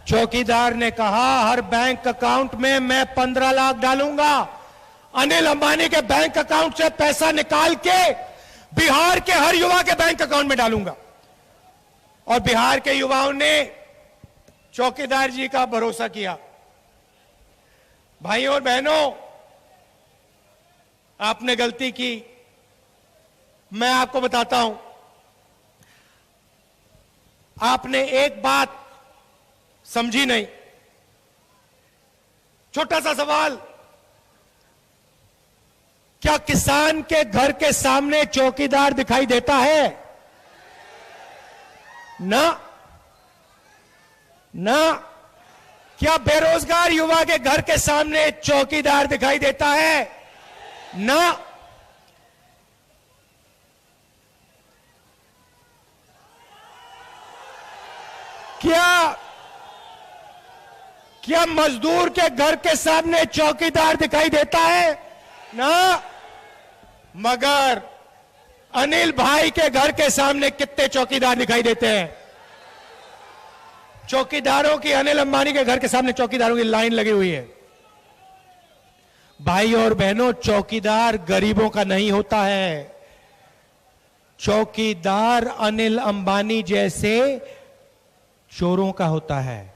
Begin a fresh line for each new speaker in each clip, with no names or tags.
चौकीदार ने कहा हर बैंक अकाउंट में मैं 15 लाख डालूंगा। अनिल अंबानी के बैंक अकाउंट से पैसा निकाल के बिहार के हर युवा के बैंक अकाउंट में डालूंगा। और बिहार के युवाओं ने चौकीदार जी का भरोसा किया। भाइयों और बहनों, आपने गलती की। मैं आपको बताता हूं, आपने एक बात समझी नहीं। छोटा सा सवाल, क्या किसान के घर के सामने चौकीदार दिखाई देता है? ना ना। क्या बेरोजगार युवा के घर के सामने चौकीदार दिखाई देता है? ना। क्या मजदूर के घर के सामने चौकीदार दिखाई देता है? ना। मगर अनिल भाई के घर के सामने कितने चौकीदार दिखाई देते हैं? चौकीदारों की, अनिल अंबानी के घर के सामने चौकीदारों की लाइन लगी हुई है। भाई और बहनों, चौकीदार गरीबों का नहीं होता है। चौकीदार अनिल अंबानी जैसे चोरों का होता है।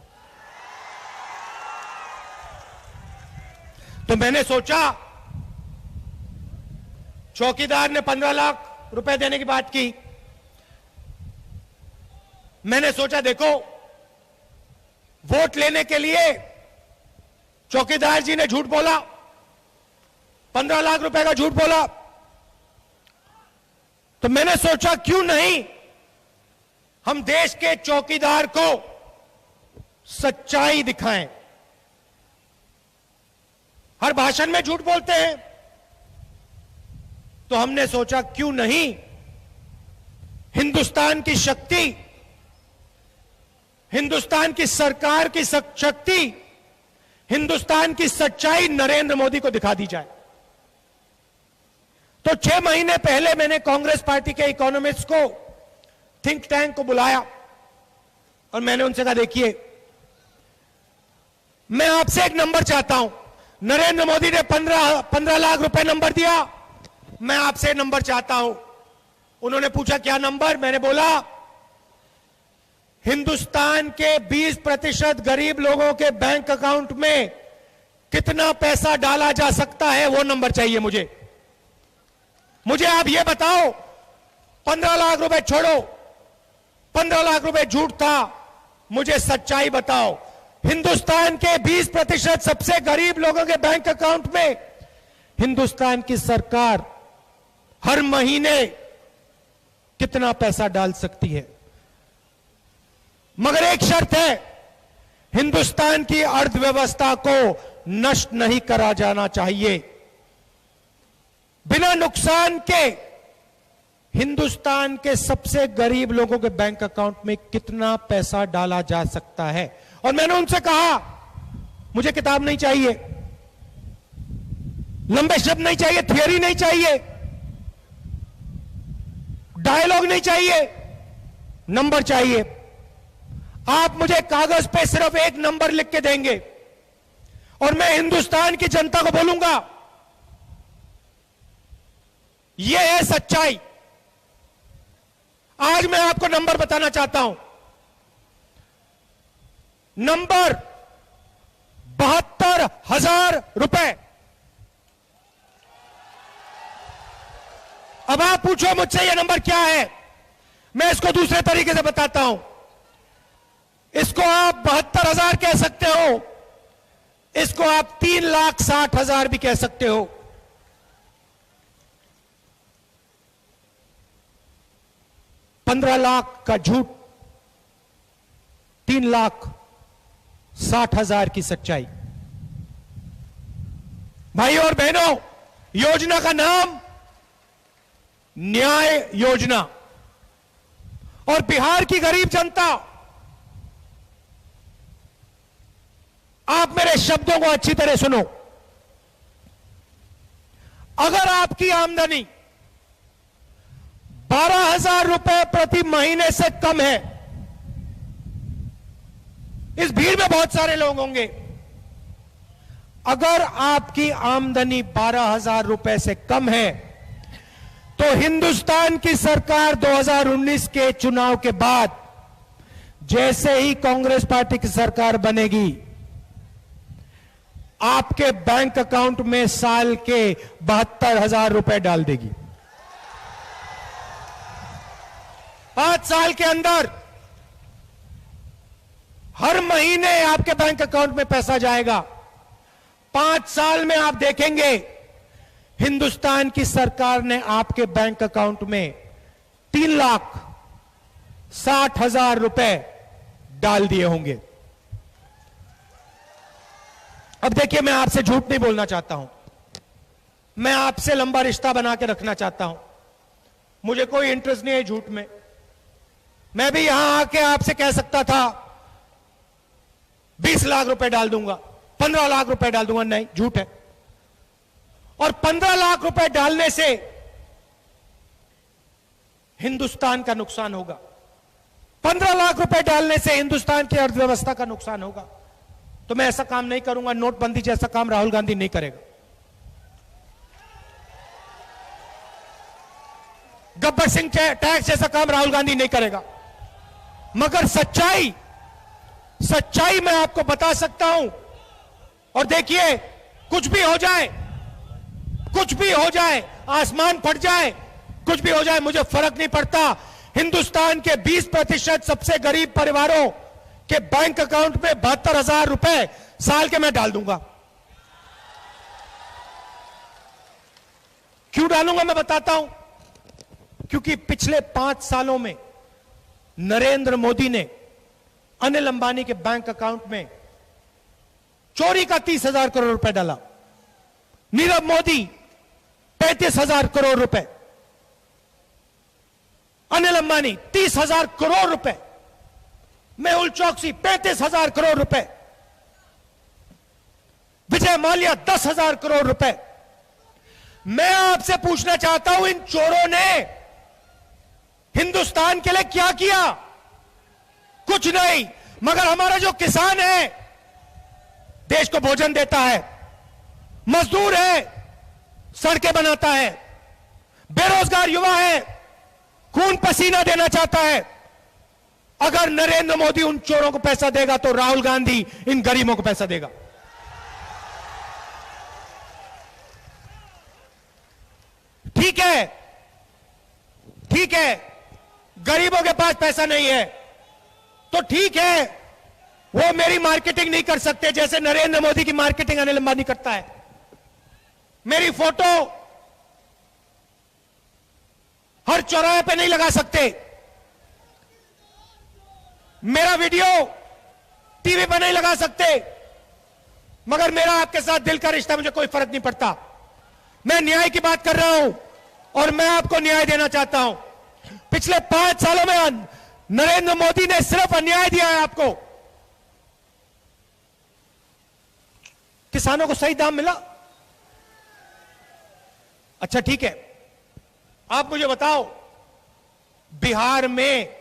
तो मैंने सोचा, चौकीदार ने 15 लाख रुपए देने की बात की। मैंने सोचा देखो, वोट लेने के लिए चौकीदार जी ने झूठ बोला, 15 लाख रुपए का झूठ बोला। तो मैंने सोचा क्यों नहीं हम देश के चौकीदार को सच्चाई दिखाएं। हर भाषण में झूठ बोलते हैं, तो हमने सोचा क्यों नहीं हिंदुस्तान की शक्ति, हिंदुस्तान की सरकार की शक्ति, हिंदुस्तान की सच्चाई नरेंद्र मोदी को दिखा दी जाए। तो 6 महीने पहले मैंने कांग्रेस पार्टी के इकोनॉमिस्ट को, थिंक टैंक को बुलाया और मैंने उनसे कहा देखिए, मैं आपसे एक नंबर चाहता हूं। नरेंद्र मोदी ने 15 लाख रुपए नंबर दिया, मैं आपसे नंबर चाहता हूं। उन्होंने पूछा क्या नंबर? मैंने बोला हिंदुस्तान के 20% गरीब लोगों के बैंक अकाउंट में कितना पैसा डाला जा सकता है, वो नंबर चाहिए मुझे। मुझे आप ये बताओ, 15 लाख रुपए छोड़ो, 15 लाख रुपए झूठ था, मुझे सच्चाई बताओ। हिंदुस्तान के 20% सबसे गरीब लोगों के बैंक अकाउंट में हिंदुस्तान की सरकार हर महीने कितना पैसा डाल सकती है? मगर एक शर्त है, हिंदुस्तान की अर्थव्यवस्था को नष्ट नहीं करा जाना चाहिए। बिना नुकसान के हिंदुस्तान के सबसे गरीब लोगों के बैंक अकाउंट में कितना पैसा डाला जा सकता है? और मैंने उनसे कहा मुझे किताब नहीं चाहिए, लंबे शब्द नहीं चाहिए, थियरी नहीं चाहिए, डायलॉग नहीं चाहिए, नंबर चाहिए। आप मुझे कागज पे सिर्फ एक नंबर लिख के देंगे और मैं हिंदुस्तान की जनता को बोलूंगा यह है सच्चाई। आज मैं आपको नंबर बताना चाहता हूं। नंबर 72,000 रुपए। अब आप पूछो मुझसे यह नंबर क्या है, मैं इसको दूसरे तरीके से बताता हूं। इसको आप 72,000 कह सकते हो, इसको आप 3,60,000 भी कह सकते हो। $15 लाख का झूठ, 3,60,000 की सच्चाई। भाई और बहनों, योजना का नाम न्याय योजना। और बिहार की गरीब जनता, आप मेरे शब्दों को अच्छी तरह सुनो। अगर आपकी आमदनी 12,000 रुपए प्रति महीने से कम है। इस भीड़ में बहुत सारे लोग होंगे। अगर आपकी आमदनी 12,000 रुपए से कम है तो हिंदुस्तान की सरकार 2019 के चुनाव के बाद जैसे ही कांग्रेस पार्टी की सरकार बनेगी, आपके बैंक अकाउंट में साल के 72,000 रुपए डाल देगी। 5 साल के अंदर हर महीने आपके बैंक अकाउंट में पैसा जाएगा। 5 साल में आप देखेंगे हिंदुस्तान की सरकार ने आपके बैंक अकाउंट में 3,60,000 रुपए डाल दिए होंगे। अब देखिए, मैं आपसे झूठ नहीं बोलना चाहता हूं, मैं आपसे लंबा रिश्ता बना के रखना चाहता हूं। मुझे कोई इंटरेस्ट नहीं है झूठ में। मैं भी यहां आके आपसे कह सकता था 20 लाख रुपए डाल दूंगा, 15 लाख रुपए डाल दूंगा। नहीं, झूठ है। और 15 लाख रुपए डालने से हिंदुस्तान का नुकसान होगा। 15 लाख रुपए डालने से हिंदुस्तान की अर्थव्यवस्था का नुकसान होगा। तो मैं ऐसा काम नहीं करूंगा। नोटबंदी जैसा काम राहुल गांधी नहीं करेगा। गब्बर सिंह टैक्स जैसा काम राहुल गांधी नहीं करेगा। मगर सच्चाई मैं आपको बता सकता हूं। और देखिए, कुछ भी हो जाए, आसमान फट जाए, कुछ भी हो जाए, मुझे फर्क नहीं पड़ता। हिंदुस्तान के 20% सबसे गरीब परिवारों के बैंक अकाउंट में 72,000 रुपए साल के मैं डाल दूंगा। क्यों डालूंगा मैं बताता हूं। क्योंकि पिछले 5 सालों में नरेंद्र मोदी ने अनिल अंबानी के बैंक अकाउंट में चोरी का 30,000 करोड़ रुपए डाला। नीरव मोदी 35,000 करोड़ रुपए, अनिल अंबानी 30,000 करोड़ रुपए, मेहुल चौकसी 35,000 करोड़ रुपए, विजय माल्या 10,000 करोड़ रुपए। मैं आपसे पूछना चाहता हूं, इन चोरों ने हिंदुस्तान के लिए क्या किया? कुछ नहीं। मगर हमारा जो किसान है, देश को भोजन देता है, मजदूर है, सड़कें बनाता है, बेरोजगार युवा है, खून पसीना देना चाहता है। अगर नरेंद्र मोदी उन चोरों को पैसा देगा तो राहुल गांधी इन गरीबों को पैसा देगा। ठीक है, गरीबों के पास पैसा नहीं है तो ठीक है, वो मेरी मार्केटिंग नहीं कर सकते जैसे नरेंद्र मोदी की मार्केटिंग अनिल अंबानी करता है। मेरी फोटो हर चौराहे पे नहीं लगा सकते, मेरा वीडियो टीवी पर नहीं लगा सकते। मगर मेरा आपके साथ दिल का रिश्ता, मुझे कोई फर्क नहीं पड़ता। मैं न्याय की बात कर रहा हूं और मैं आपको न्याय देना चाहता हूं। पिछले 5 सालों में नरेंद्र मोदी ने सिर्फ अन्याय दिया है आपको। किसानों को सही दाम मिला? अच्छा ठीक है, आप मुझे बताओ, बिहार में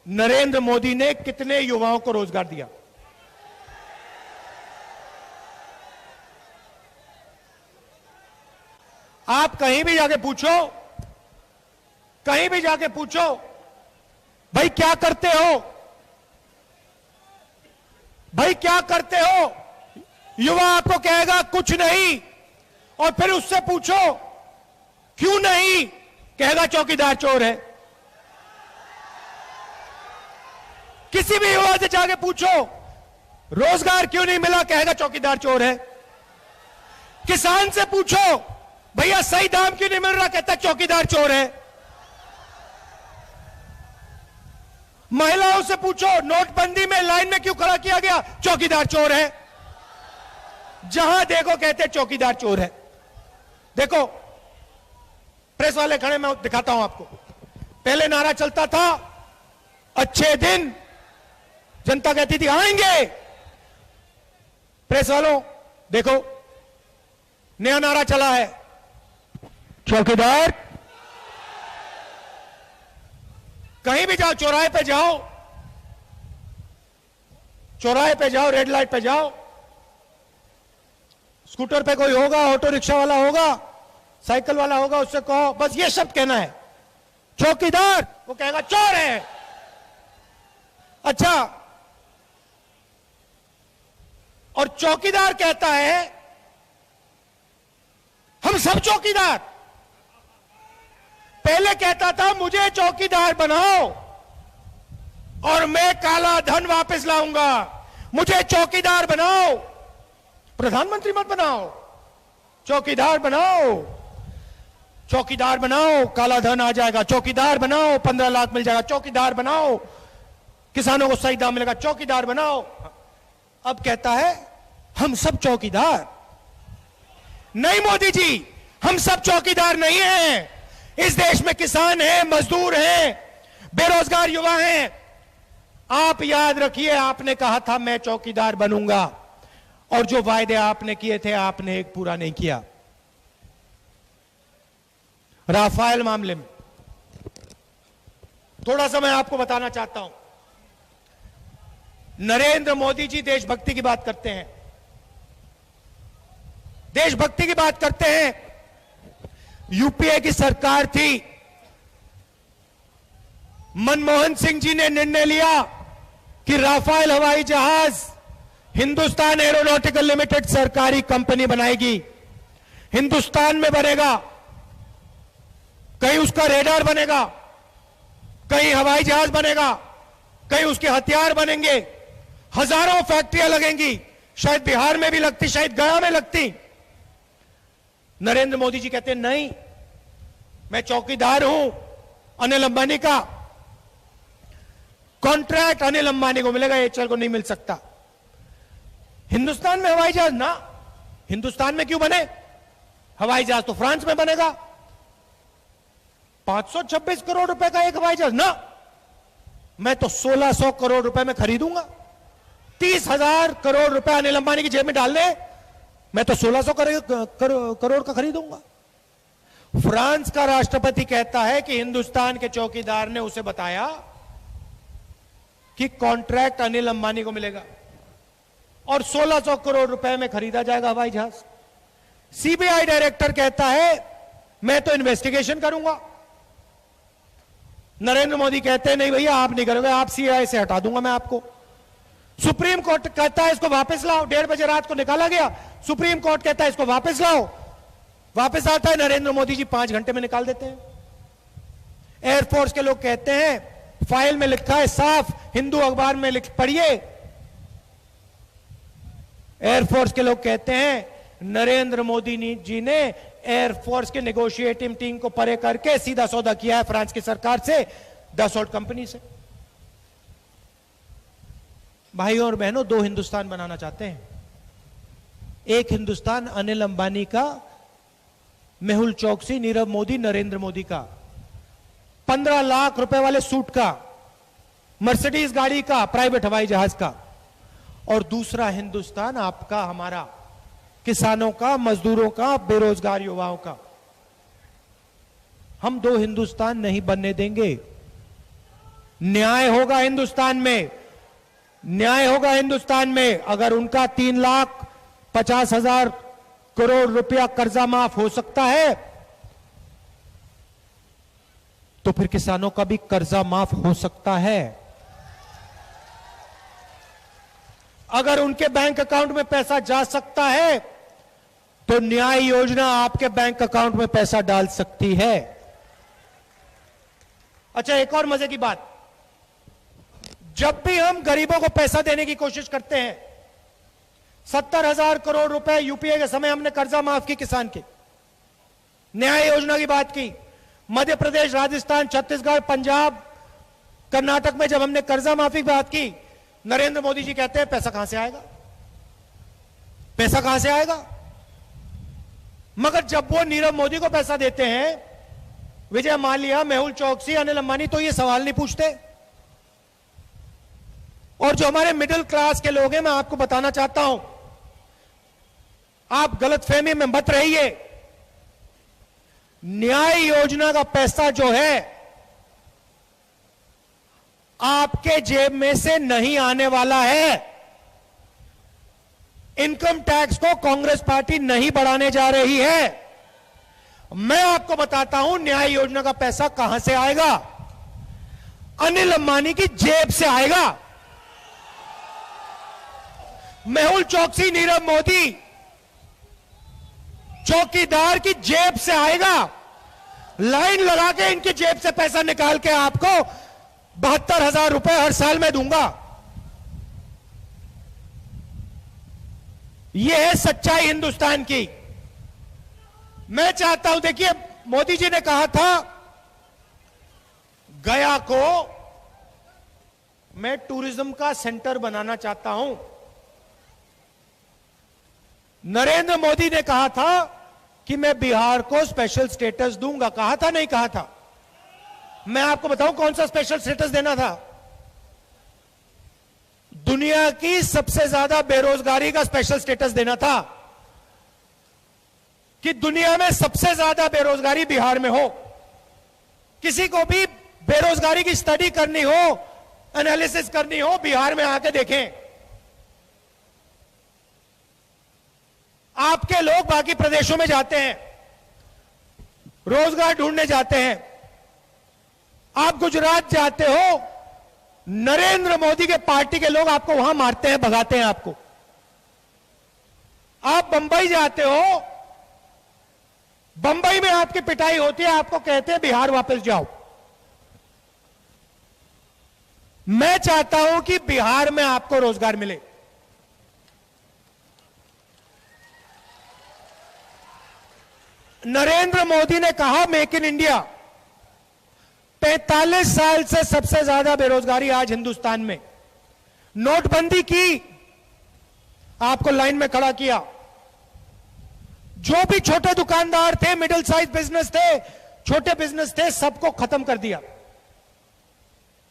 नरेंद्र मोदी ने कितने युवाओं को रोजगार दिया? आप कहीं भी जाके पूछो, भाई क्या करते हो? युवा आपको कहेगा कुछ नहीं। और फिर उससे पूछो क्यों नहीं, कहेगा चौकीदार चोर है। किसी भी युवा से जाके पूछो रोजगार क्यों नहीं मिला, कहेगा चौकीदार चोर है। किसान से पूछो भैया सही दाम क्यों नहीं मिल रहा, कहता चौकीदार चोर है। महिलाओं से पूछो नोटबंदी में लाइन में क्यों खड़ा किया गया, चौकीदार चोर है। जहां देखो कहते चौकीदार चोर है। देखो प्रेस वाले खड़े, मैं दिखाता हूं आपको। पहले नारा चलता था अच्छे दिन, जनता कहती थी आएंगे। प्रेस वालों देखो नया नारा चला है, चौकीदार कहीं भी जाओ, चौराहे पे जाओ, चौराहे पे जाओ, रेड लाइट पे जाओ, स्कूटर पे कोई होगा, ऑटो रिक्शा वाला होगा, साइकिल वाला होगा, उससे कहो बस ये शब्द कहना है, चौकीदार, वो कहेगा चोर है। अच्छा, और चौकीदार कहता है हम सब चौकीदार। पहले कहता था मुझे चौकीदार बनाओ और मैं काला धन वापस लाऊंगा, मुझे चौकीदार बनाओ, प्रधानमंत्री मत बनाओ, चौकीदार बनाओ, चौकीदार बनाओ, काला धन आ जाएगा, चौकीदार बनाओ, 15 लाख मिल जाएगा, चौकीदार बनाओ, किसानों को सही दाम मिलेगा, चौकीदार बनाओ। अब कहता है हम सब चौकीदार। नहीं मोदी जी, हम सब चौकीदार नहीं हैं। इस देश में किसान हैं, मजदूर हैं, बेरोजगार युवा हैं। आप याद रखिए, आपने कहा था मैं चौकीदार बनूंगा, और जो वायदे आपने किए थे आपने एक पूरा नहीं किया। राफेल मामले में थोड़ा सा मैं आपको बताना चाहता हूं। नरेंद्र मोदी जी देशभक्ति की बात करते हैं, देशभक्ति की बात करते हैं। यूपीए की सरकार थी, मनमोहन सिंह जी ने निर्णय लिया कि राफेल हवाई जहाज हिंदुस्तान एरोनॉटिकल लिमिटेड सरकारी कंपनी बनाएगी, हिंदुस्तान में बनेगा, कहीं उसका रेडार बनेगा, कहीं हवाई जहाज बनेगा, कहीं उसके हथियार बनेंगे, हजारों फैक्ट्रियां लगेंगी, शायद बिहार में भी लगती, शायद गया में लगती। नरेंद्र मोदी जी कहते हैं नहीं, मैं चौकीदार हूं अनिल अंबानी का, कॉन्ट्रैक्ट अनिल अंबानी को मिलेगा, एचएल को नहीं मिल सकता। हिंदुस्तान में हवाई जहाज ना, हिंदुस्तान में क्यों बने, हवाई जहाज तो फ्रांस में बनेगा। 526 करोड़ रुपए का एक हवाई जहाज ना, मैं तो 1600 करोड़ रुपए में खरीदूंगा। 30,000 करोड़ रुपए अनिल अंबानी की जेब में डाल दे, मैं तो 1600 करोड़ का खरीदूंगा। फ्रांस का राष्ट्रपति कहता है कि हिंदुस्तान के चौकीदार ने उसे बताया कि कॉन्ट्रैक्ट अनिल अंबानी को मिलेगा और 1600 करोड़ रुपए में खरीदा जाएगा हवाई जहाज। सीबीआई डायरेक्टर कहता है मैं तो इन्वेस्टिगेशन करूंगा। नरेंद्र मोदी कहते हैं नहीं भैया आप नहीं करोगे, आप सीआईए से हटा दूंगा मैं आपको। सुप्रीम कोर्ट कहता है इसको वापस लाओ, 1:30 बजे रात को निकाला गया, सुप्रीम कोर्ट कहता है इसको वापस लाओ, वापस आता है, नरेंद्र मोदी जी 5 घंटे में निकाल देते हैं। एयरफोर्स के लोग कहते हैं फाइल में लिखा है साफ, हिंदू अखबार में पढ़िए, एयरफोर्स के लोग कहते हैं नरेंद्र मोदी जी ने एयरफोर्स के नेगोशिएटिंग टीम को परे करके सीधा सौदा किया है फ्रांस की सरकार से, डसॉल्ट कंपनी से। भाइयों और बहनों, 2 हिंदुस्तान बनाना चाहते हैं। एक हिंदुस्तान अनिल अंबानी का, मेहुल चौकसी, नीरव मोदी, नरेंद्र मोदी का, 15 लाख रुपए वाले सूट का, मर्सिडीज गाड़ी का, प्राइवेट हवाई जहाज का। और दूसरा हिंदुस्तान आपका, हमारा, किसानों का, मजदूरों का, बेरोजगार युवाओं का। हम 2 हिंदुस्तान नहीं बनने देंगे। न्याय होगा हिंदुस्तान में, न्याय होगा हिंदुस्तान में। अगर उनका 3,50,000 करोड़ रुपया कर्जा माफ हो सकता है तो फिर किसानों का भी कर्जा माफ हो सकता है। अगर उनके बैंक अकाउंट में पैसा जा सकता है तो न्याय योजना आपके बैंक अकाउंट में पैसा डाल सकती है। अच्छा, एक और मजे की बात, जब भी हम गरीबों को पैसा देने की कोशिश करते हैं, 70,000 करोड़ रुपए यूपीए के समय हमने कर्जा माफ की किसान के, न्याय योजना की बात की। मध्य प्रदेश, राजस्थान, छत्तीसगढ़, पंजाब, कर्नाटक में जब हमने कर्जा माफी की बात की, नरेंद्र मोदी जी कहते हैं पैसा कहां से आएगा, पैसा कहां से आएगा। मगर जब वो नीरव मोदी को पैसा देते हैं, विजय माल्या, मेहुल चौकसी, अनिल अंबानी, तो ये सवाल नहीं पूछते। और जो हमारे मिडिल क्लास के लोग हैं, मैं आपको बताना चाहता हूं, आप गलतफहमी में मत रहिए। न्याय योजना का पैसा जो है आपके जेब में से नहीं आने वाला है। इनकम टैक्स को कांग्रेस पार्टी नहीं बढ़ाने जा रही है। मैं आपको बताता हूं न्याय योजना का पैसा कहां से आएगा। अनिल अंबानी की जेब से आएगा। मेहुल चौकसी, नीरव मोदी, चौकीदार की जेब से आएगा। लाइन लगा के इनकी जेब से पैसा निकाल के आपको 72,000 रुपए हर साल में दूंगा। यह है सच्चाई हिंदुस्तान की। मैं चाहता हूं, देखिए मोदी जी ने कहा था गया को मैं टूरिज्म का सेंटर बनाना चाहता हूं। नरेंद्र मोदी ने कहा था कि मैं बिहार को स्पेशल स्टेटस दूंगा। कहा था नहीं कहा था? मैं आपको बताऊं कौन सा स्पेशल स्टेटस देना था। दुनिया की सबसे ज्यादा बेरोजगारी का स्पेशल स्टेटस देना था कि दुनिया में सबसे ज्यादा बेरोजगारी बिहार में हो। किसी को भी बेरोजगारी की स्टडी करनी हो, एनालिसिस करनी हो, बिहार में आके देखें। आपके लोग बाकी प्रदेशों में जाते हैं, रोजगार ढूंढने जाते हैं। आप गुजरात जाते हो, नरेंद्र मोदी के पार्टी के लोग आपको वहां मारते हैं, भगाते हैं आपको। आप बंबई जाते हो, बंबई में आपकी पिटाई होती है, आपको कहते हैं बिहार वापस जाओ। मैं चाहता हूं कि बिहार में आपको रोजगार मिले। नरेंद्र मोदी ने कहा मेक इन इंडिया। 45 साल से सबसे ज्यादा बेरोजगारी आज हिंदुस्तान में। नोटबंदी की, आपको लाइन में खड़ा किया। जो भी छोटे दुकानदार थे, मिडिल साइज बिजनेस थे, छोटे बिजनेस थे, सबको खत्म कर दिया।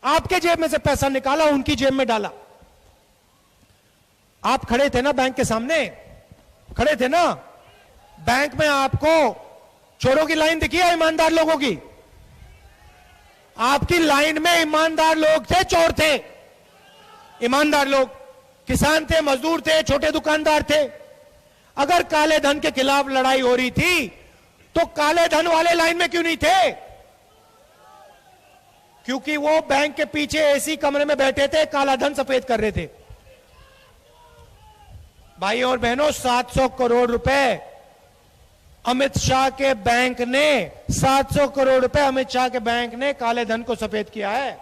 आपके जेब में से पैसा निकाला, उनकी जेब में डाला। आप खड़े थे ना बैंक के सामने, खड़े थे ना बैंक में। आपको चोरों की लाइन दिखी है, ईमानदार लोगों की? आपकी लाइन में ईमानदार लोग थे, चोर थे? ईमानदार लोग, किसान थे, मजदूर थे, छोटे दुकानदार थे। अगर काले धन के खिलाफ लड़ाई हो रही थी तो काले धन वाले लाइन में क्यों नहीं थे? क्योंकि वो बैंक के पीछे एसी कमरे में बैठे थे, काला धन सफेद कर रहे थे। भाइयों और बहनों, 700 करोड़ रुपए अमित शाह के बैंक ने, 700 करोड़ रुपए अमित शाह के बैंक ने काले धन को सफेद किया है।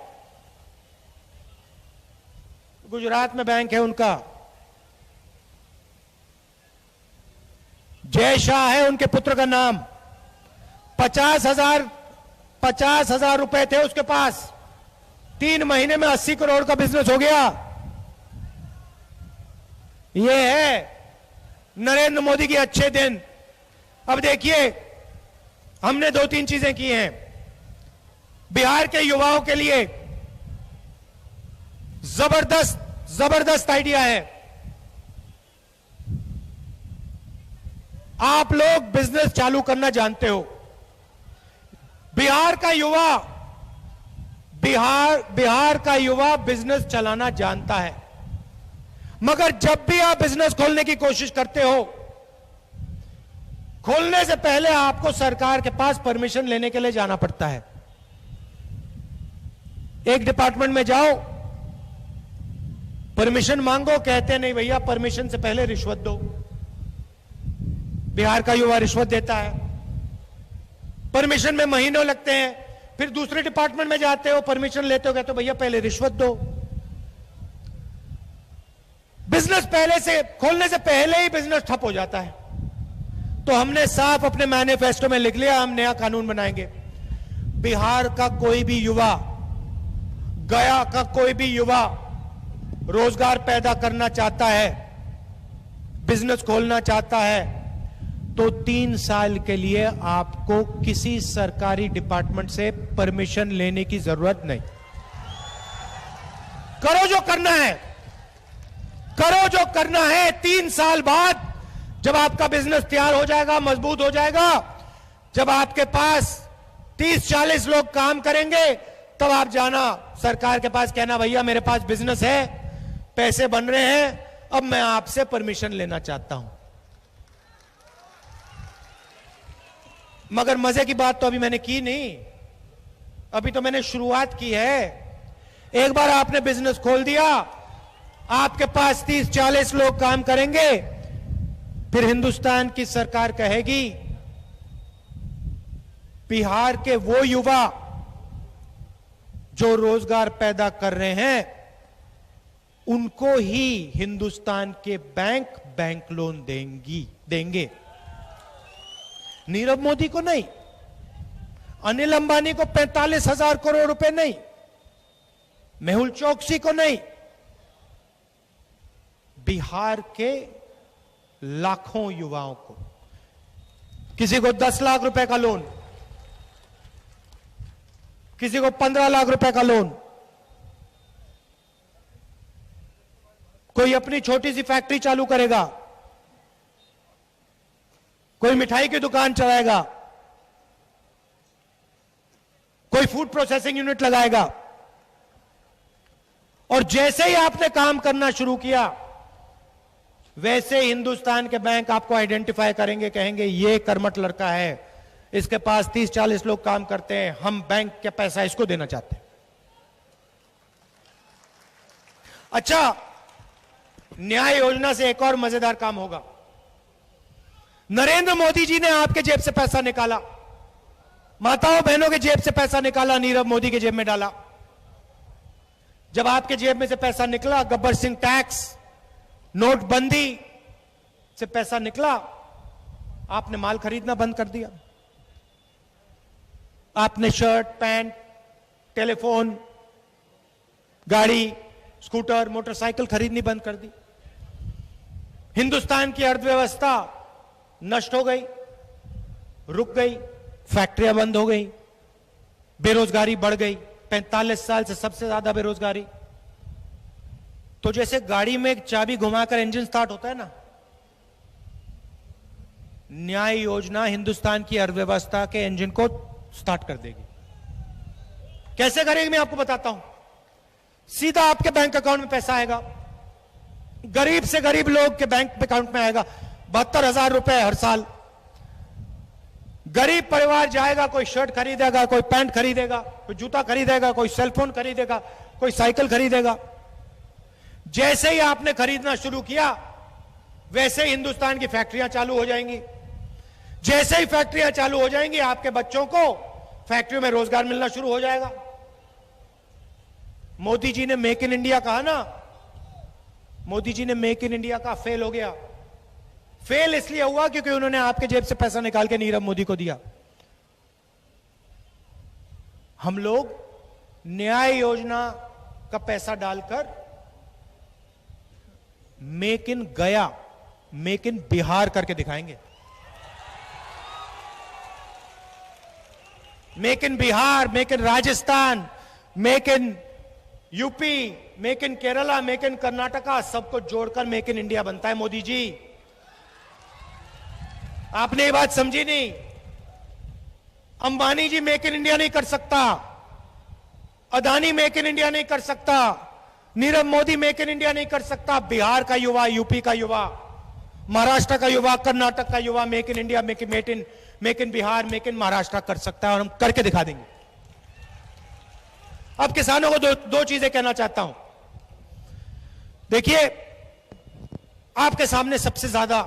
गुजरात में बैंक है उनका, जय शाह है उनके पुत्र का नाम। 50,000 रुपए थे उसके पास, 3 महीने में 80 करोड़ का बिजनेस हो गया। यह है नरेंद्र मोदी के अच्छे दिन। अब देखिए, हमने 2-3 चीजें की हैं बिहार के युवाओं के लिए। जबरदस्त आइडिया है। आप लोग बिजनेस चालू करना जानते हो। बिहार का युवा बिजनेस चलाना जानता है, मगर जब भी आप बिजनेस खोलने की कोशिश करते हो, खोलने से पहले आपको सरकार के पास परमिशन लेने के लिए जाना पड़ता है। एक डिपार्टमेंट में जाओ, परमिशन मांगो, कहते नहीं भैया परमिशन से पहले रिश्वत दो। बिहार का युवा रिश्वत देता है, परमिशन में महीनों लगते हैं। फिर दूसरे डिपार्टमेंट में जाते हो, परमिशन लेते हो, कहते हो भैया पहले रिश्वत दो। बिजनेस पहले से खोलने से पहले ही बिजनेस ठप हो जाता है। तो हमने साफ अपने मैनिफेस्टो में लिख लिया, हम नया कानून बनाएंगे। बिहार का कोई भी युवा, गया का कोई भी युवा रोजगार पैदा करना चाहता है, बिजनेस खोलना चाहता है, तो 3 साल के लिए आपको किसी सरकारी डिपार्टमेंट से परमिशन लेने की जरूरत नहीं। करो जो करना है, करो जो करना है। 3 साल बाद जब आपका बिजनेस तैयार हो जाएगा, मजबूत हो जाएगा, जब आपके पास 30-40 लोग काम करेंगे, तब आप जाना सरकार के पास, कहना भैया मेरे पास बिजनेस है, पैसे बन रहे हैं, अब मैं आपसे परमिशन लेना चाहता हूं। मगर मजे की बात तो अभी मैंने की नहीं, अभी तो मैंने शुरुआत की है। एक बार आपने बिजनेस खोल दिया, आपके पास 30-40 लोग काम करेंगे, फिर हिंदुस्तान की सरकार कहेगी बिहार के वो युवा जो रोजगार पैदा कर रहे हैं उनको ही हिंदुस्तान के बैंक लोन देंगे। नीरव मोदी को नहीं, अनिल अंबानी को 45,000 करोड़ रुपए नहीं, मेहुल चोकसी को नहीं, बिहार के लाखों युवाओं को। किसी को 10 लाख रुपए का लोन, किसी को 15 लाख रुपए का लोन, कोई अपनी छोटी सी फैक्ट्री चालू करेगा, कोई मिठाई की दुकान चलाएगा, कोई फूड प्रोसेसिंग यूनिट लगाएगा, और जैसे ही आपने काम करना शुरू किया वैसे हिंदुस्तान के बैंक आपको आइडेंटिफाई करेंगे, कहेंगे ये कर्मठ लड़का है, इसके पास 30-40 लोग काम करते हैं, हम बैंक का पैसा इसको देना चाहते हैं। अच्छा, न्याय योजना से एक और मजेदार काम होगा। नरेंद्र मोदी जी ने आपके जेब से पैसा निकाला, माताओं बहनों के जेब से पैसा निकाला, नीरव मोदी के जेब में डाला। जब आपके जेब में से पैसा निकला, गब्बर सिंह टैक्स, नोटबंदी से पैसा निकला, आपने माल खरीदना बंद कर दिया। आपने शर्ट, पैंट, टेलीफोन, गाड़ी, स्कूटर, मोटरसाइकिल खरीदनी बंद कर दी। हिंदुस्तान की अर्थव्यवस्था नष्ट हो गई, रुक गई, फैक्ट्रियां बंद हो गई, बेरोजगारी बढ़ गई, 45 साल से सबसे ज्यादा बेरोजगारी। तो जैसे गाड़ी में एक चाबी घुमाकर इंजन स्टार्ट होता है ना, न्याय योजना हिंदुस्तान की अर्थव्यवस्था के इंजन को स्टार्ट कर देगी। कैसे करेगी मैं आपको बताता हूं। सीधा आपके बैंक अकाउंट में पैसा आएगा, गरीब से गरीब लोग के बैंक अकाउंट में आएगा 72,000 रुपए हर साल। गरीब परिवार जाएगा, कोई शर्ट खरीदेगा, कोई पैंट खरीदेगा, कोई जूता खरीदेगा, कोई सेलफोन खरीदेगा, कोई साइकिल खरीदेगा। जैसे ही आपने खरीदना शुरू किया वैसे ही हिंदुस्तान की फैक्ट्रियां चालू हो जाएंगी। जैसे ही फैक्ट्रियां चालू हो जाएंगी आपके बच्चों को फैक्ट्रियों में रोजगार मिलना शुरू हो जाएगा। मोदी जी ने मेक इन इंडिया कहा ना, मोदी जी ने मेक इन इंडिया कहा, फेल हो गया। फेल इसलिए हुआ क्योंकि उन्होंने आपके जेब से पैसा निकाल के नीरव मोदी को दिया। हम लोग न्याय योजना का पैसा डालकर मेक इन गया, मेक इन बिहार करके दिखाएंगे। Make in Bihar, make in Rajasthan, make in UP, make in Kerala, make in Karnataka, सबको जोड़कर मेक इन इंडिया बनता है। मोदी जी, आपने ये बात समझी नहीं। अंबानी जी मेक इन इंडिया नहीं कर सकता, अदानी मेक इन इंडिया नहीं कर सकता, Nirav Modi make in India नहीं कर सकता। बिहार का युवा, यूपी का युवा, महाराष्ट्र का युवा, कर्नाटक का युवा make in India, make in Bihar, make in Maharashtra कर सकता है, और हम करके दिखा देंगे। अब किसानों को दो चीजें कहना चाहता हूं। देखिए, आपके सामने सबसे ज्यादा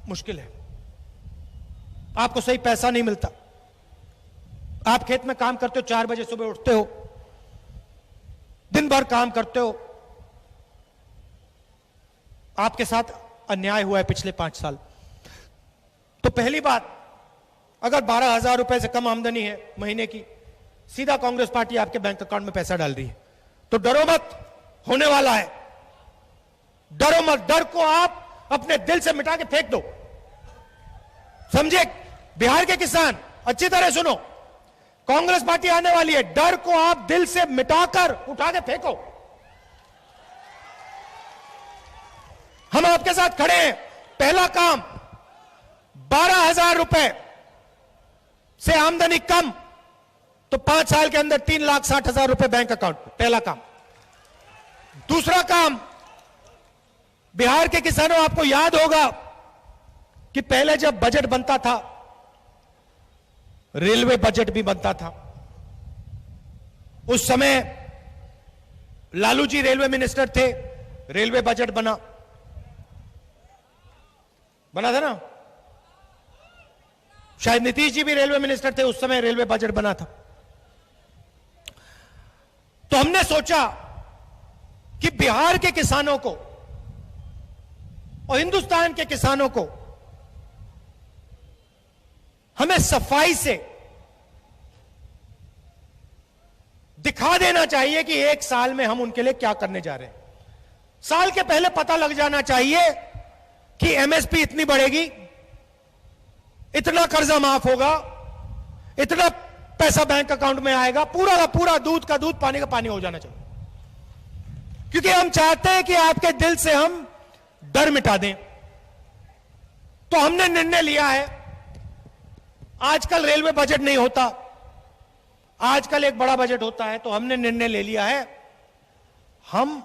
मुश्किल है, आपको सही पैसा नहीं मिलता। आप खेत में काम करते हो, 4 बजे सुबह उठते हो, दिन भर काम करते हो। आपके साथ अन्याय हुआ है पिछले 5 साल। तो पहली बात, अगर 12,000 रुपए से कम आमदनी है महीने की, सीधा कांग्रेस पार्टी आपके बैंक अकाउंट में पैसा डाल रही है। तो डरो मत, होने वाला है। डरो मत, डर को आप अपने दिल से मिटा के फेंक दो। समझे बिहार के किसान, अच्छी तरह सुनो, कांग्रेस पार्टी आने वाली है। डर को आप दिल से मिटाकर उठा के फेंको। हम आपके साथ खड़े हैं। पहला काम, 12,000 रुपए से आमदनी कम तो 5 साल के अंदर 3,60,000 रुपए बैंक अकाउंट में। पहला काम। दूसरा काम, बिहार के किसानों, आपको याद होगा कि पहले जब बजट बनता था, रेलवे बजट भी बनता था, उस समय लालू जी रेलवे मिनिस्टर थे, रेलवे बजट बना था ना। शायद नीतीश जी भी रेलवे मिनिस्टर थे, उस समय रेलवे बजट बना था। तो हमने सोचा कि बिहार के किसानों को और हिंदुस्तान के किसानों को हमें सफाई से दिखा देना चाहिए कि 1 साल में हम उनके लिए क्या करने जा रहे हैं। साल के पहले पता लग जाना चाहिए कि एमएसपी इतनी बढ़ेगी, इतना कर्जा माफ होगा, इतना पैसा बैंक अकाउंट में आएगा, पूरा का पूरा दूध का दूध, पानी का पानी हो जाना चाहिए। क्योंकि हम चाहते हैं कि आपके दिल से हम डर मिटा दें। तो हमने निर्णय लिया है, आजकल रेलवे बजट नहीं होता, आजकल एक बड़ा बजट होता है, तो हमने निर्णय ले लिया है, हम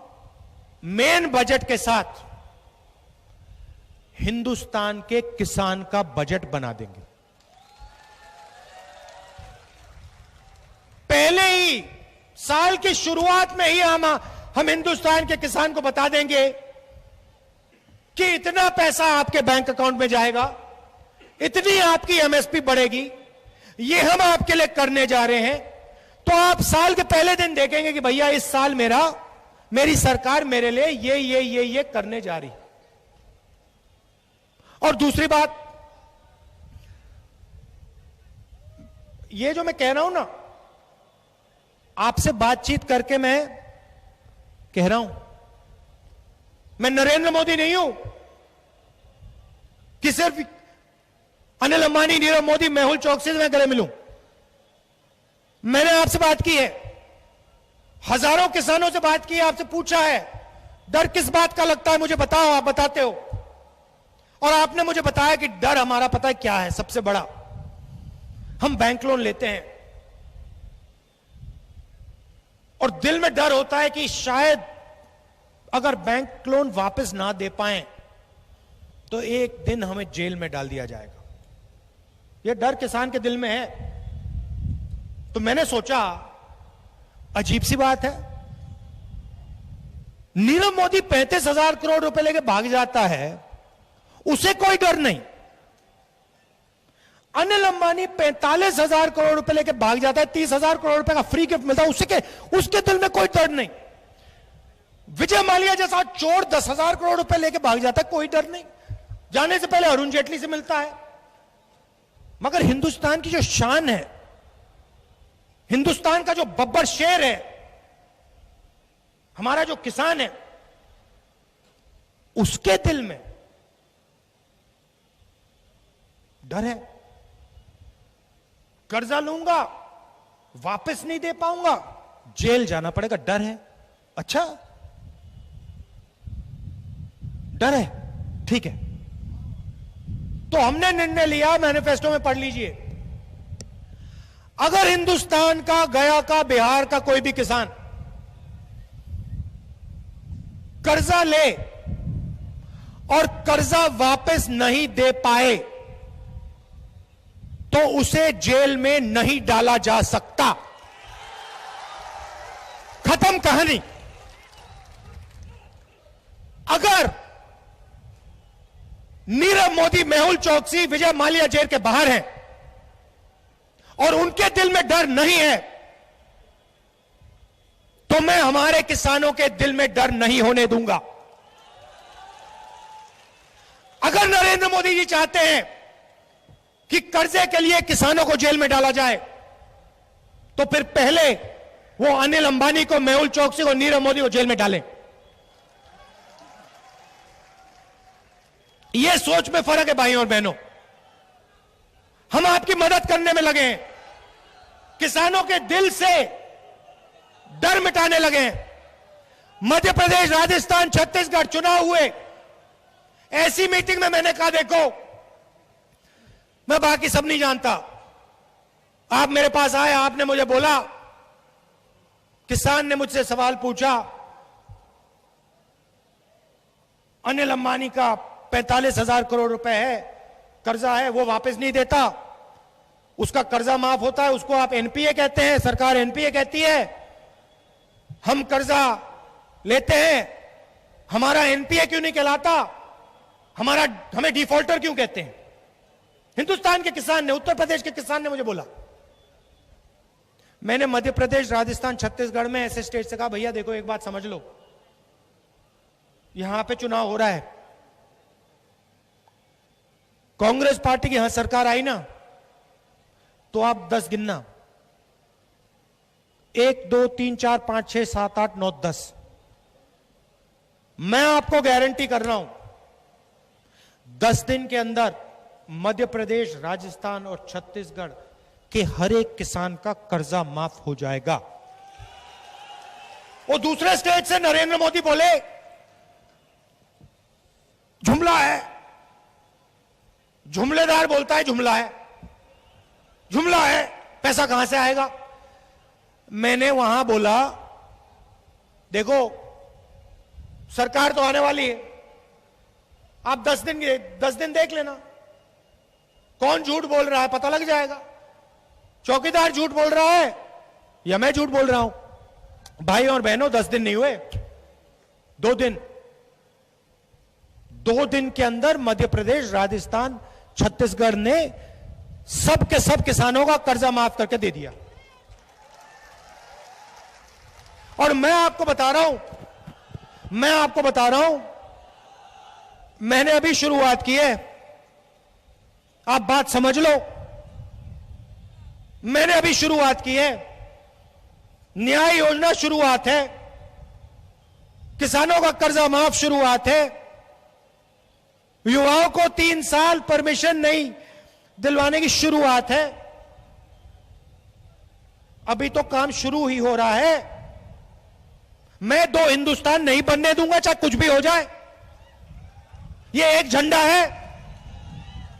मेन बजट के साथ हिंदुस्तान के किसान का बजट बना देंगे। पहले ही साल की शुरुआत में ही हम हिंदुस्तान के किसान को बता देंगे कि इतना पैसा आपके बैंक अकाउंट में जाएगा, इतनी आपकी एमएसपी बढ़ेगी, ये हम आपके लिए करने जा रहे हैं। तो आप साल के पहले दिन देखेंगे कि भैया इस साल मेरी सरकार मेरे लिए ये करने जा रही है। और दूसरी बात, ये जो मैं कह रहा हूं ना, आपसे बातचीत करके मैं कह रहा हूं, मैं नरेंद्र मोदी नहीं हूं कि सिर्फ अनिल अंबानी, नीरव मोदी, मेहुल चौकसी से मैं गले मिलूं। मैंने आपसे बात की है, हजारों किसानों से बात की है, आपसे पूछा है डर किस बात का लगता है, मुझे बताओ, आप बताते हो। और आपने मुझे बताया कि डर हमारा पता है क्या है, सबसे बड़ा, हम बैंक लोन लेते हैं और दिल में डर होता है कि शायद अगर बैंक लोन वापस ना दे पाए तो एक दिन हमें जेल में डाल दिया जाएगा। यह डर किसान के दिल में है। तो मैंने सोचा, अजीब सी बात है, नीरव मोदी 35,000 करोड़ रुपए लेके भाग जाता है, उसे कोई डर नहीं। अनिल अंबानी 45,000 करोड़ रुपए लेके भाग जाता है, 30,000 करोड़ रुपए का फ्री गिफ्ट मिलता है, उसके दिल में कोई डर नहीं। विजय माल्या जैसा चोर 10,000 करोड़ रुपए लेके भाग जाता है, कोई डर नहीं। जाने से पहले अरुण जेटली से मिलता है। मगर हिंदुस्तान की जो शान है, हिंदुस्तान का जो बब्बर शेर है, हमारा जो किसान है, उसके दिल में डर है। कर्जा लूंगा, वापस नहीं दे पाऊंगा, जेल जाना पड़ेगा, डर है। अच्छा, डर है, ठीक है। तो हमने निर्णय लिया, मैनिफेस्टो में पढ़ लीजिए, अगर हिंदुस्तान का, गया का, बिहार का कोई भी किसान कर्जा ले और कर्जा वापस नहीं दे पाए तो उसे जेल में नहीं डाला जा सकता। खत्म कहानी। अगर नीरव मोदी, मेहुल चौकसी, विजय माल्या जेल के बाहर हैं और उनके दिल में डर नहीं है, तो मैं हमारे किसानों के दिल में डर नहीं होने दूंगा। अगर नरेंद्र मोदी जी चाहते हैं कि कर्जे के लिए किसानों को जेल में डाला जाए, तो फिर पहले वो अनिल अंबानी को, मेहुल चौकसी को, नीरव मोदी को जेल में डालें। यह सोच में फर्क है भाइयों और बहनों। हम आपकी मदद करने में लगे हैं, किसानों के दिल से डर मिटाने लगे हैं। मध्य प्रदेश, राजस्थान, छत्तीसगढ़ चुनाव हुए, ऐसी मीटिंग में मैंने कहा, देखो, मैं बाकी सब नहीं जानता, आप मेरे पास आए, आपने मुझे बोला, किसान ने मुझसे सवाल पूछा, अनिल अंबानी का 45,000 करोड़ रुपए है, कर्जा है, वो वापस नहीं देता, उसका कर्जा माफ होता है, उसको आप एनपीए कहते हैं, सरकार एनपीए कहती है। हम कर्जा लेते हैं, हमारा एनपीए क्यों नहीं कहलाता, हमें डिफॉल्टर क्यों कहते हैं? हिंदुस्तान के किसान ने, उत्तर प्रदेश के किसान ने मुझे बोला। मैंने मध्य प्रदेश, राजस्थान, छत्तीसगढ़ में ऐसे स्टेट से कहा, भैया देखो एक बात समझ लो, यहां पे चुनाव हो रहा है, कांग्रेस पार्टी की यहां सरकार आई ना, तो आप 10 गिनना, 1 2 3 4 5 6 7 8 9 10। मैं आपको गारंटी कर रहा हूं 10 दिन के अंदर मध्य प्रदेश, राजस्थान और छत्तीसगढ़ के हर एक किसान का कर्जा माफ हो जाएगा। वो दूसरे स्टेट से नरेंद्र मोदी बोले जुमला है, जुमलेदार बोलता है जुमला है, जुमला है, पैसा कहां से आएगा? मैंने वहां बोला देखो सरकार तो आने वाली है, आप 10 दिन देख लेना, कौन झूठ बोल रहा है पता लग जाएगा। चौकीदार झूठ बोल रहा है या मैं झूठ बोल रहा हूं? भाई और बहनों, 10 दिन नहीं हुए, 2 दिन, 2 दिन के अंदर मध्य प्रदेश, राजस्थान, छत्तीसगढ़ ने सब के सब किसानों का कर्जा माफ करके दे दिया। और मैं आपको बता रहा हूं, मैंने अभी शुरुआत की है, आप बात समझ लो, मैंने अभी शुरुआत की है, न्याय योजना शुरुआत है, किसानों का कर्जा माफ शुरुआत है, युवाओं को 3 साल परमिशन नहीं दिलवाने की शुरुआत है। अभी तो काम शुरू ही हो रहा है। मैं 2 हिंदुस्तान नहीं बनने दूंगा, चाहे कुछ भी हो जाए। ये एक झंडा है,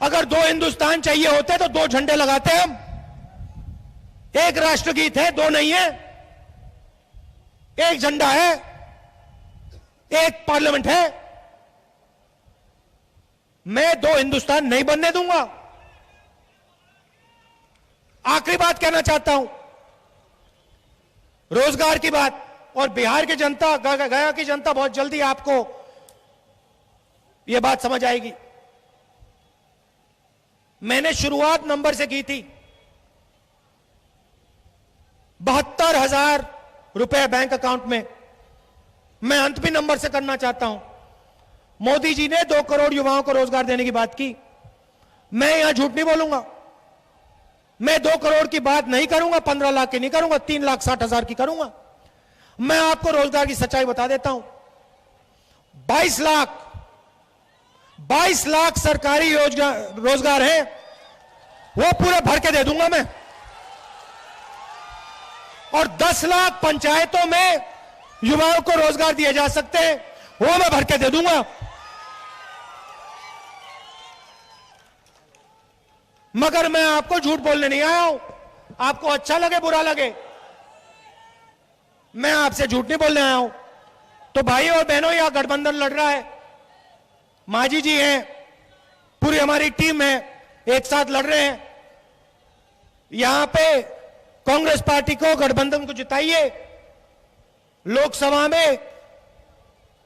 अगर 2 हिंदुस्तान चाहिए होते तो 2 झंडे लगाते हम। एक राष्ट्रगीत है, 2 नहीं है, एक झंडा है, एक पार्लियामेंट है। मैं 2 हिंदुस्तान नहीं बनने दूंगा। आखिरी बात कहना चाहता हूं, रोजगार की बात, और बिहार की जनता, गया की जनता बहुत जल्दी आपको यह बात समझ आएगी। मैंने शुरुआत नंबर से की थी, 72,000 रुपए बैंक अकाउंट में। मैं अंत भी नंबर से करना चाहता हूं। मोदी जी ने 2 करोड़ युवाओं को रोजगार देने की बात की। मैं यहां झूठ नहीं बोलूंगा, मैं 2 करोड़ की बात नहीं करूंगा, 15 लाख की नहीं करूंगा, 3,60,000 की करूंगा। मैं आपको रोजगार की सच्चाई बता देता हूं। 22 लाख सरकारी रोजगार है, वो पूरे भर के दे दूंगा मैं। और 10 लाख पंचायतों में युवाओं को रोजगार दिए जा सकते हैं, वो मैं भर के दे दूंगा। मगर मैं आपको झूठ बोलने नहीं आया हूं, आपको अच्छा लगे बुरा लगे, मैं आपसे झूठ नहीं बोलने आया हूं। तो भाई और बहनों, यहां गठबंधन लड़ रहा है, मांझी जी हैं, पूरी हमारी टीम है, एक साथ लड़ रहे हैं। यहां पे कांग्रेस पार्टी को, गठबंधन को जिताइए, लोकसभा में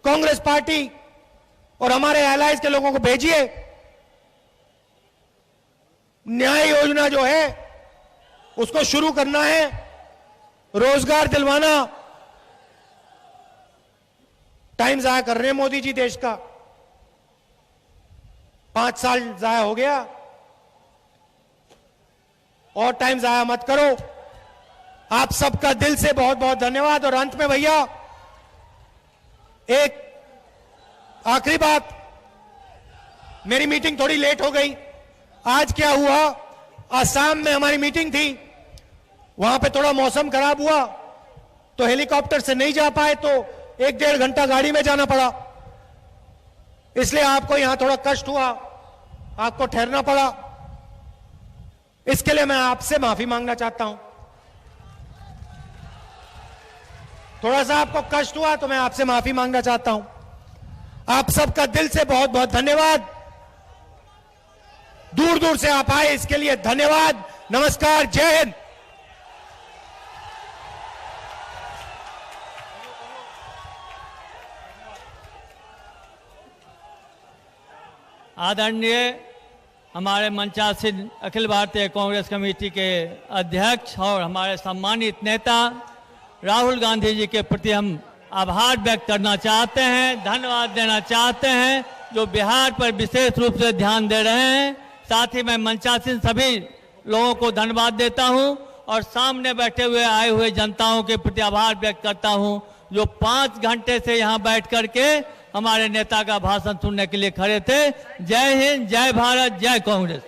कांग्रेस पार्टी और हमारे एलाइज के लोगों को भेजिए। न्याय योजना जो है उसको शुरू करना है, रोजगार दिलवाना। टाइम जाया कर रहे हैं मोदी जी देश का, 5 साल जाया हो गया, और टाइम जाया मत करो। आप सबका दिल से बहुत बहुत धन्यवाद। और अंत में भैया एक आखिरी बात, मेरी मीटिंग थोड़ी लेट हो गई। आज क्या हुआ, असम में हमारी मीटिंग थी, वहां पे थोड़ा मौसम खराब हुआ तो हेलीकॉप्टर से नहीं जा पाए, तो 1-1.5 घंटा गाड़ी में जाना पड़ा, इसलिए आपको यहां थोड़ा कष्ट हुआ, आपको ठहरना पड़ा। इसके लिए मैं आपसे माफी मांगना चाहता हूं। थोड़ा सा आपको कष्ट हुआ तो मैं आपसे माफी मांगना चाहता हूं। आप सबका दिल से बहुत बहुत धन्यवाद। दूर दूर से आप आए इसके लिए धन्यवाद। नमस्कार, जय हिंद।
आदरणीय हमारे मंचासीन अखिल भारतीय कांग्रेस कमेटी के अध्यक्ष और हमारे सम्मानित नेता राहुल गांधी जी के प्रति हम आभार व्यक्त करना चाहते हैं, धन्यवाद देना चाहते हैं, जो बिहार पर विशेष रूप से ध्यान दे रहे हैं। साथ ही मैं मंचासीन सभी लोगों को धन्यवाद देता हूं और सामने बैठे हुए आए हुए जनताओं के प्रति आभार व्यक्त करता हूं, जो 5 घंटे से यहां बैठ करके हमारे नेता का भाषण सुनने के लिए खड़े थे। जय हिंद, जय भारत, जय कांग्रेस।